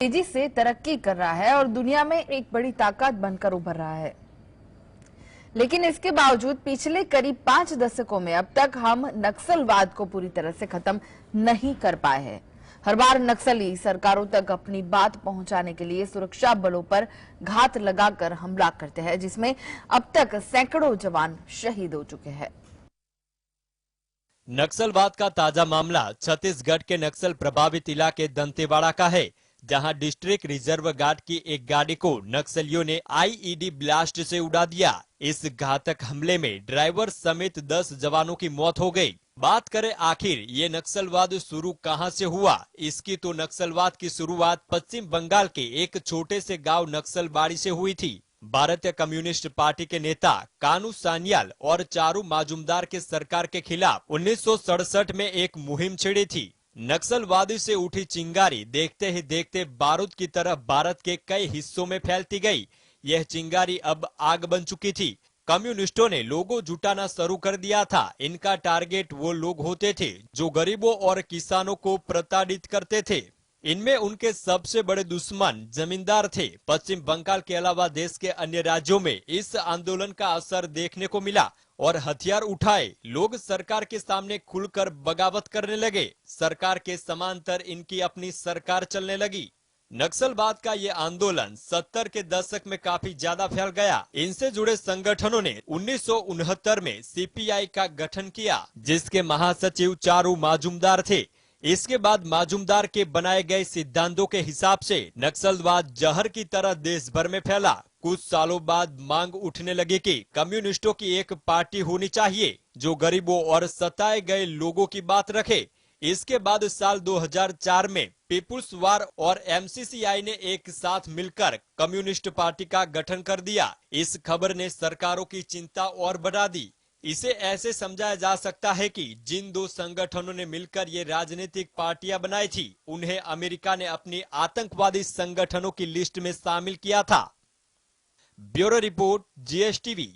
तेजी से तरक्की कर रहा है और दुनिया में एक बड़ी ताकत बनकर उभर रहा है। लेकिन इसके बावजूद पिछले करीब 5 दशकों में अब तक हम नक्सलवाद को पूरी तरह से खत्म नहीं कर पाए हैं। हर बार नक्सली सरकारों तक अपनी बात पहुंचाने के लिए सुरक्षा बलों पर घात लगाकर हमला करते हैं, जिसमें अब तक सैकड़ों जवान शहीद हो चुके हैं। नक्सलवाद का ताजा मामला छत्तीसगढ़ के नक्सल प्रभावित इलाके दंतेवाड़ा का है, जहां डिस्ट्रिक्ट रिजर्व गार्ड की एक गाड़ी को नक्सलियों ने आईईडी ब्लास्ट से उड़ा दिया। इस घातक हमले में ड्राइवर समेत 10 जवानों की मौत हो गई। बात करें आखिर ये नक्सलवाद शुरू कहां से हुआ। इसकी तो नक्सलवाद की शुरुआत पश्चिम बंगाल के एक छोटे से गांव नक्सलबाड़ी से हुई थी। भारतीय कम्युनिस्ट पार्टी के नेता कानू सान्याल और चारू माजुमदार के सरकार के खिलाफ 1967 में एक मुहिम छिड़ी थी। नक्सलवादी से उठी चिंगारी देखते ही देखते बारूद की तरह भारत के कई हिस्सों में फैलती गई। यह चिंगारी अब आग बन चुकी थी। कम्युनिस्टों ने लोगों जुटाना शुरू कर दिया था। इनका टारगेट वो लोग होते थे जो गरीबों और किसानों को प्रताड़ित करते थे। इनमें उनके सबसे बड़े दुश्मन जमींदार थे। पश्चिम बंगाल के अलावा देश के अन्य राज्यों में इस आंदोलन का असर देखने को मिला और हथियार उठाए लोग सरकार के सामने खुलकर बगावत करने लगे। सरकार के समांतर इनकी अपनी सरकार चलने लगी। नक्सलवाद का ये आंदोलन 70 के दशक में काफी ज्यादा फैल गया। इनसे जुड़े संगठनों ने 1969 में सीपीआई का गठन किया, जिसके महासचिव चारू माजुमदार थे। इसके बाद माजुमदार के बनाए गए सिद्धांतों के हिसाब से नक्सलवाद जहर की तरह देश भर में फैला। कुछ सालों बाद मांग उठने लगी कि कम्युनिस्टों की एक पार्टी होनी चाहिए जो गरीबों और सताए गए लोगों की बात रखे। इसके बाद साल 2004 में पीपुल्स वार और एमसीसीआई ने एक साथ मिलकर कम्युनिस्ट पार्टी का गठन कर दिया। इस खबर ने सरकारों की चिंता और बढ़ा दी। इसे ऐसे समझाया जा सकता है कि जिन दो संगठनों ने मिलकर ये राजनीतिक पार्टियां बनाई थी, उन्हें अमेरिका ने अपनी आतंकवादी संगठनों की लिस्ट में शामिल किया था। Bureau report, GSTV.